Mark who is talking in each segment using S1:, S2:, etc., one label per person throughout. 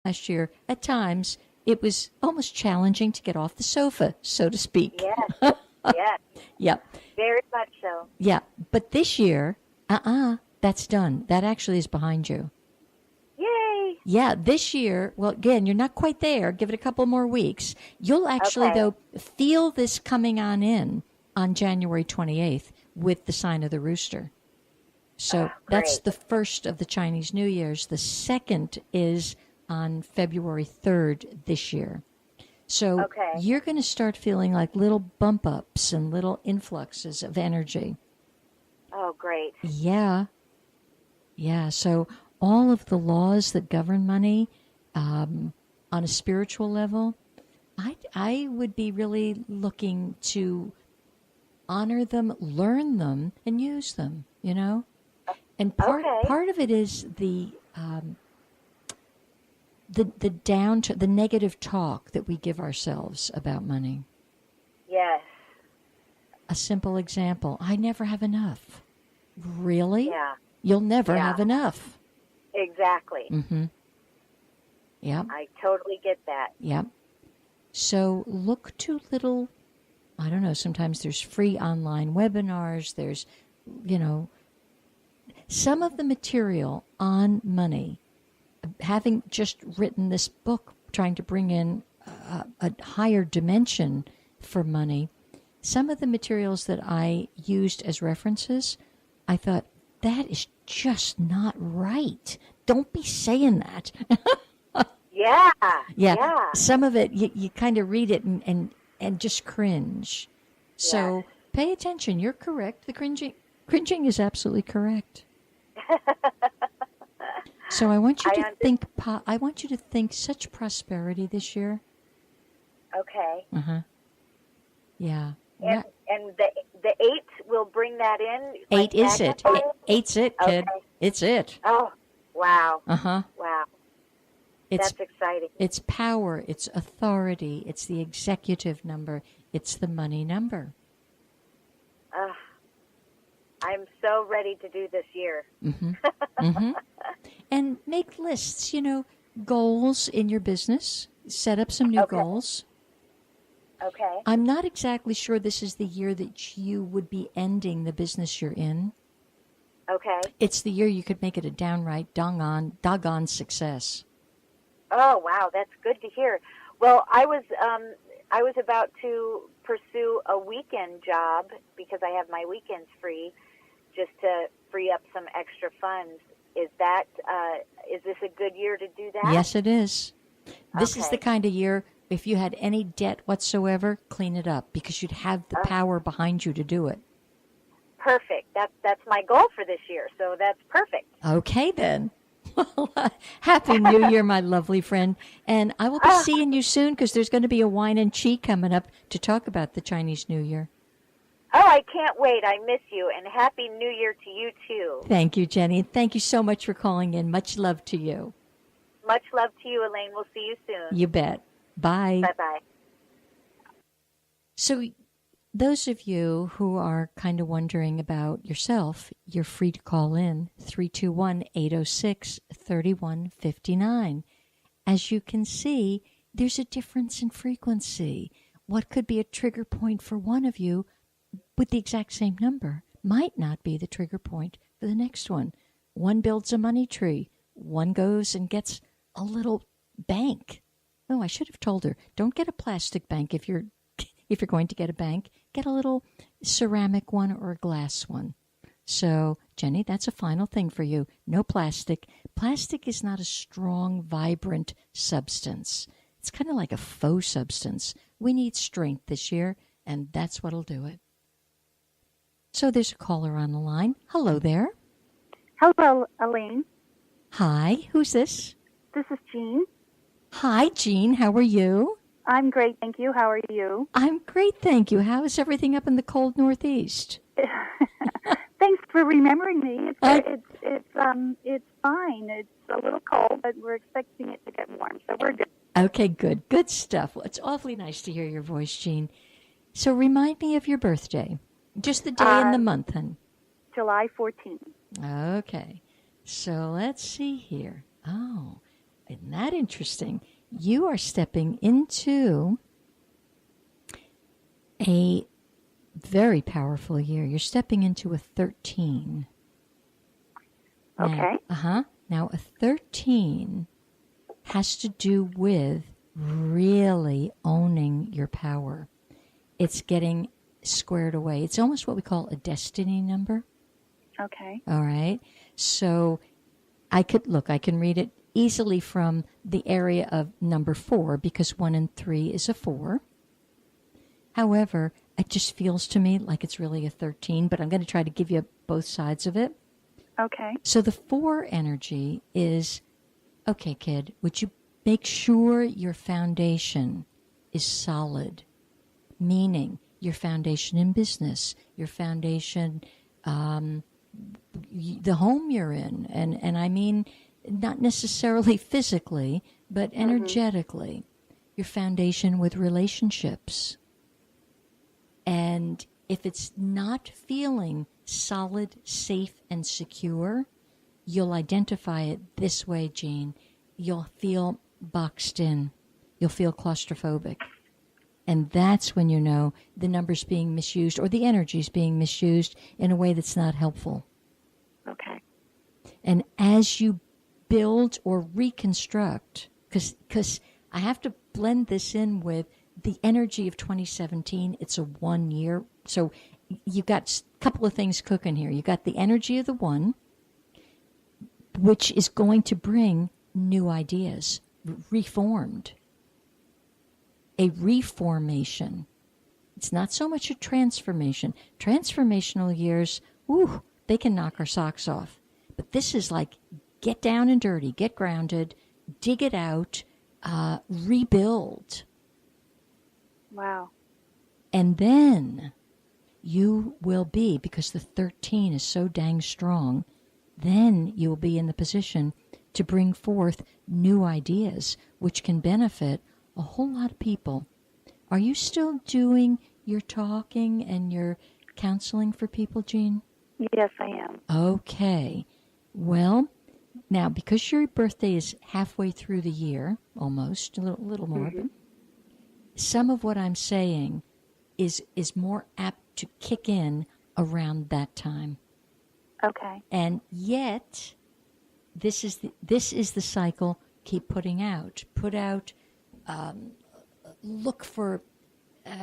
S1: last year, at times, it was almost challenging to get off the sofa, so to speak.
S2: Yes, yes.
S1: Yep.
S2: Very much so.
S1: Yeah. But this year, that's done. That actually is behind you.
S2: Yay!
S1: Yeah, this year, well, again, you're not quite there. Give it a couple more weeks. You'll actually, though, feel this coming on January 28th with the sign of the rooster. So that's the first of the Chinese New Year's. The second is on February 3rd this year. So you're going to start feeling like little bump ups and little influxes of energy.
S2: Oh, great.
S1: Yeah. Yeah. So all of the laws that govern money on a spiritual level, I would be really looking to honor them, learn them, and use them, you know? And part of it is the negative talk that we give ourselves about money.
S2: Yes.
S1: A simple example, I never have enough. Really?
S2: Yeah.
S1: You'll never have enough.
S2: Exactly.
S1: Mm-hmm. Yeah.
S2: I totally get that.
S1: Yeah. So look to little, I don't know, sometimes there's free online webinars, there's, some of the material on money, having just written this book, trying to bring in a higher dimension for money, some of the materials that I used as references, I thought, that is just not right. Don't be saying that.
S2: Yeah.
S1: Some of it, you kind of read it and just cringe. So pay attention. You're correct. The cringing is absolutely correct. So I want you to think. I want you to think such prosperity this year.
S2: Okay.
S1: Yeah.
S2: And the 8 will bring that in.
S1: 8 is it? 8's it, kid.
S2: Okay.
S1: It's it.
S2: Oh, wow. Wow. That's exciting.
S1: It's power. It's authority. It's the executive number. It's the money number.
S2: I'm so ready to do this year.
S1: And make lists, goals in your business. Set up some new goals.
S2: Okay.
S1: I'm not exactly sure this is the year that you would be ending the business you're in.
S2: Okay.
S1: It's the year you could make it a downright doggone success.
S2: Oh, wow, that's good to hear. Well, I was about to pursue a weekend job because I have my weekends free, just to free up some extra funds. Is this a good year to do that?
S1: Yes, it is. This is the kind of year, if you had any debt whatsoever, clean it up because you'd have the power behind you to do it.
S2: Perfect. That's my goal for this year, so that's perfect.
S1: Okay, then. Well, Happy New Year, my lovely friend. And I will be seeing you soon because there's going to be a wine and chi coming up to talk about the Chinese New Year.
S2: Oh, I can't wait. I miss you. And Happy New Year to you, too.
S1: Thank you, Jenny. Thank you so much for calling in. Much love to you.
S2: Much love to you, Elaine. We'll see you soon.
S1: You bet. Bye.
S2: Bye-bye.
S1: So those of you who are kind of wondering about yourself, you're free to call in 321-806-3159. As you can see, there's a difference in frequency. What could be a trigger point for one of you with the exact same number might not be the trigger point for the next one. One builds a money tree. One goes and gets a little bank. Oh, I should have told her, don't get a plastic bank if you're going to get a bank. Get a little ceramic one or a glass one. So, Jenny, that's a final thing for you. No plastic. Plastic is not a strong, vibrant substance. It's kind of like a faux substance. We need strength this year, and that's what'll do it. So there's a caller on the line. Hello there.
S3: Hello, Elaine.
S1: Hi, who's this?
S3: This is Jean.
S1: Hi, Jean. How are you?
S3: I'm great, thank you. How are you?
S1: I'm great, thank you. How is everything up in the cold Northeast?
S3: Thanks for remembering me. It's fine. It's a little cold, but we're expecting it to get warm, so we're good.
S1: Okay, good. Good stuff. Well, it's awfully nice to hear your voice, Jean. So remind me of your birthday. Just the day and the month, hon.
S3: July 14th.
S1: Okay. So let's see here. Oh, isn't that interesting? You are stepping into a very powerful year. You're stepping into a 13.
S3: Okay.
S1: Now, a 13 has to do with really owning your power. It's getting squared away. It's almost what we call a destiny number.
S3: Okay.
S1: All right. So I can read it easily from the area of number 4 because 1 and 3 is a 4. However, it just feels to me like it's really a 13, but I'm going to try to give you both sides of it.
S3: Okay.
S1: So the 4 energy is, okay, kid, would you make sure your foundation is solid? Meaning your foundation in business, your foundation, the home you're in, and I mean not necessarily physically, but energetically, your foundation with relationships. And if it's not feeling solid, safe, and secure, you'll identify it this way, Jean. You'll feel boxed in. You'll feel claustrophobic. And that's when you know the number's being misused or the energy's being misused in a way that's not helpful.
S3: Okay.
S1: And as you build or reconstruct, because I have to blend this in with the energy of 2017, it's a 1 year. So you got a couple of things cooking here. You got the energy of the 1, which is going to bring new ideas, reformed. A reformation. It's not so much a transformation. Transformational years, they can knock our socks off. But this is like get down and dirty, get grounded, dig it out, rebuild.
S3: Wow.
S1: And then you will be, because the 13 is so dang strong, then you will be in the position to bring forth new ideas, which can benefit a whole lot of people. Are you still doing your talking and your counseling for people, Jean?
S3: Yes, I am.
S1: Okay. Well, now, because your birthday is halfway through the year, almost, a little more, but some of what I'm saying is more apt to kick in around that time.
S3: Okay.
S1: And yet, this is the cycle. Keep putting out. Put out. Look for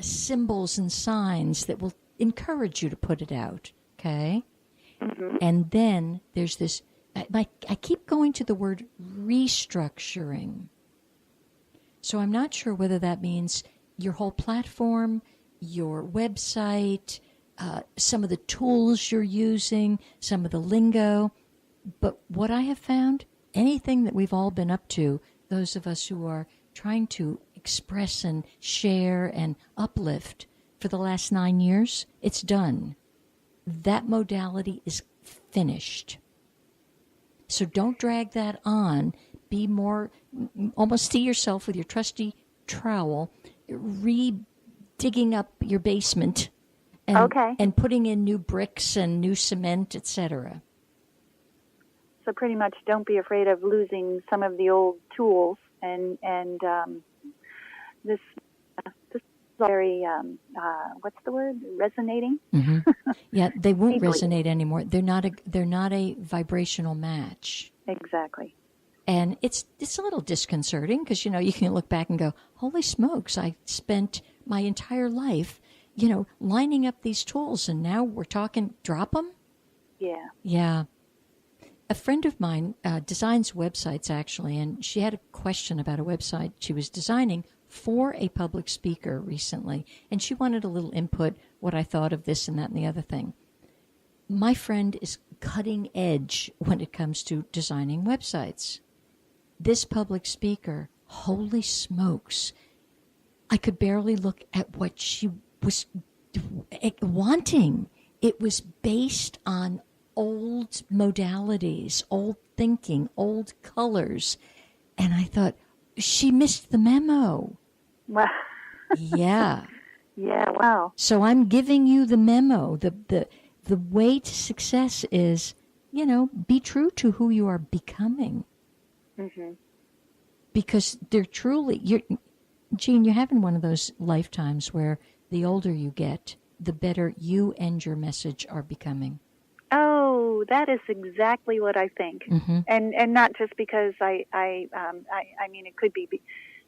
S1: symbols and signs that will encourage you to put it out. Okay. And then there's this. I keep going to the word restructuring. So I'm not sure whether that means your whole platform, your website, some of the tools you're using, some of the lingo. But what I have found, anything that we've all been up to, those of us who are trying to express and share and uplift for the last 9 years, it's done. That modality is finished. So don't drag that on. Be more, almost see yourself with your trusty trowel, digging up your basement and putting in new bricks and new cement, etc.
S3: So pretty much don't be afraid of losing some of the old tools and this is very, what's the word? Resonating?
S1: Yeah, they won't resonate anymore. They're not a vibrational match.
S3: Exactly.
S1: And it's a little disconcerting because, you can look back and go, holy smokes, I spent my entire life, lining up these tools and now we're talking, drop them?
S3: Yeah.
S1: Yeah. A friend of mine designs websites, actually, and she had a question about a website she was designing for a public speaker recently, and she wanted a little input, what I thought of this and that and the other thing. My friend is cutting edge when it comes to designing websites. This public speaker, holy smokes, I could barely look at what she was wanting. It was based on old modalities, old thinking, old colors. And I thought, she missed the memo.
S3: Wow.
S1: Yeah.
S3: Yeah, wow.
S1: So I'm giving you the memo. The way to success is, be true to who you are becoming. because they're truly, Jean, you're having one of those lifetimes where the older you get, the better you and your message are becoming.
S3: Oh, that is exactly what I think, and not just because I mean it could be.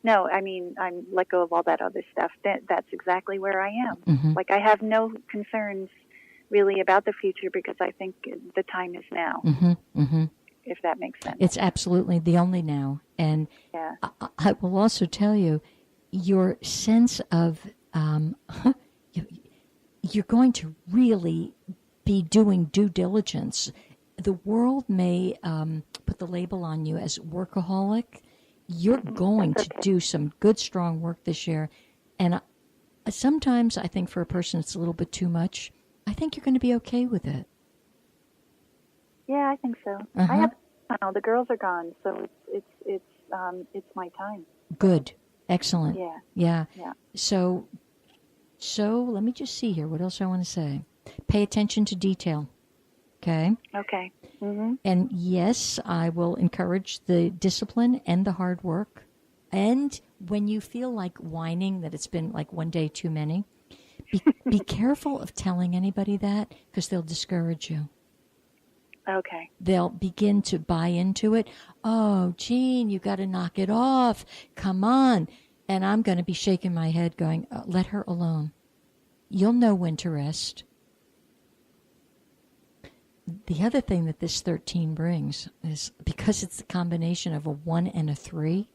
S3: No, I mean I'm let go of all that other stuff. That's exactly where I am. Like I have no concerns really about the future because I think the time is now. If that makes sense.
S1: It's absolutely the only now, and I will also tell you, your sense of you're going to really be doing due diligence. The world may put the label on you as workaholic. You're going to do some good, strong work this year. And sometimes I think for a person it's a little bit too much. I think you're going to be okay with it.
S3: Yeah, I think so. I have now. The girls are gone, so it's my time.
S1: Good. Excellent.
S3: Yeah.
S1: So let me just see here. What else I want to say? Pay attention to detail. Okay?
S3: Okay.
S1: And yes, I will encourage the discipline and the hard work. And when you feel like whining that it's been like one day too many, be careful of telling anybody that because they'll discourage you.
S3: Okay.
S1: They'll begin to buy into it. Oh, Jean, you got to knock it off. Come on. And I'm going to be shaking my head going, let her alone. You'll know when to rest. The other thing that this 13 brings is because it's the combination of a 1 and a 3,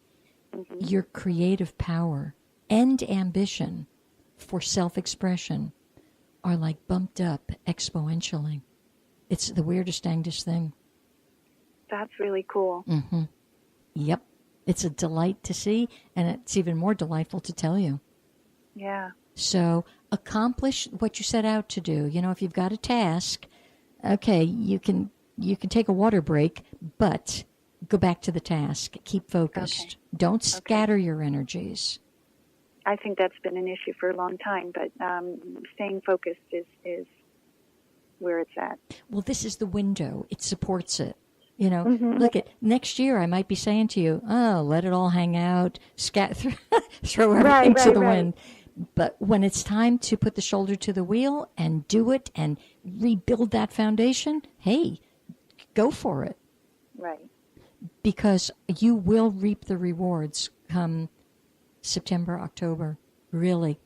S1: your creative power and ambition for self-expression are like bumped up exponentially. It's the weirdest, dangest thing.
S3: That's really cool.
S1: Yep. It's a delight to see, and it's even more delightful to tell you.
S3: Yeah.
S1: So accomplish what you set out to do. You know, if you've got a task, okay, you can take a water break, but go back to the task. Keep focused.
S3: Okay.
S1: Don't scatter your energies.
S3: I think that's been an issue for a long time, but staying focused is where it's at.
S1: Well, this is the window. It supports it. You know, look at next year. I might be saying to you, "Oh, let it all hang out, throw everything to the wind." But when it's time to put the shoulder to the wheel and do it and rebuild that foundation, hey, go for it.
S3: Right.
S1: Because you will reap the rewards come September, October. Really.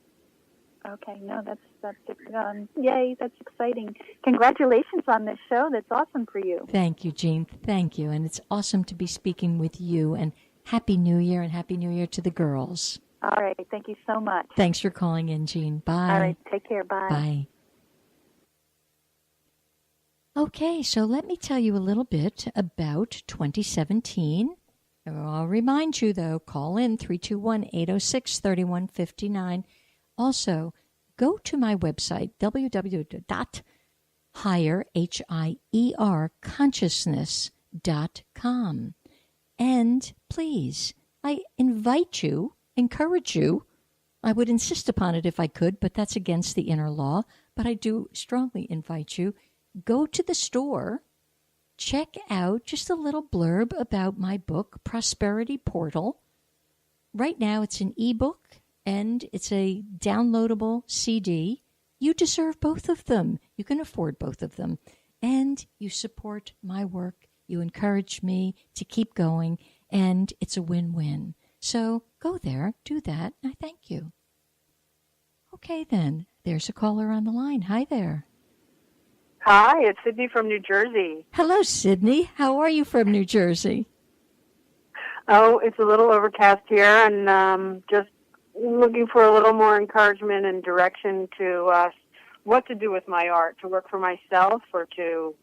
S3: Okay. No, that's yay. That's exciting. Congratulations on this show. That's awesome for you.
S1: Thank you, Jean. Thank you. And it's awesome to be speaking with you. And Happy New Year, and Happy New Year to the girls.
S3: All right. Thank you so much.
S1: Thanks for calling in, Jean. Bye.
S3: All right. Take care. Bye.
S1: Bye. Okay, so let me tell you a little bit about 2017. I'll remind you, though, call in 321-806-3159. Also, go to my website, www.higherconsciousness.com. And please, I invite you, encourage you, I would insist upon it if I could, but that's against the inner law, but I do strongly invite you, go to the store, check out just a little blurb about my book, Prosperity Portal. Right now it's an ebook and it's a downloadable CD. You deserve both of them. You can afford both of them. And you support my work. You encourage me to keep going, and it's a win-win. So go there, do that, and I thank you. Okay, then. There's a caller on the line. Hi there.
S4: Hi, it's Sydney from New Jersey.
S1: Hello, Sydney. How are you from New Jersey?
S4: Oh, it's a little overcast here, and just looking for a little more encouragement and direction to what to do with my art, to work for myself or to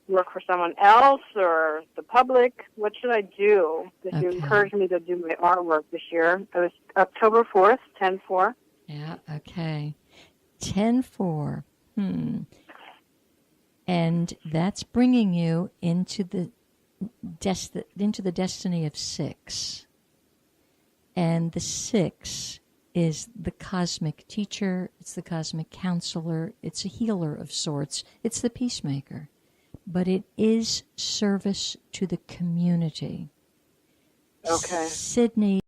S4: work for someone else or the public. What should I do that you encourage me to do my artwork this year? It was October 4th, 10-4.
S1: Yeah, okay. 10-4. And that's bringing you into the destiny of 6. And the 6 is the cosmic teacher, it's the cosmic counselor, it's a healer of sorts, it's the peacemaker. But it is service to the community.
S4: Okay.
S1: Sydney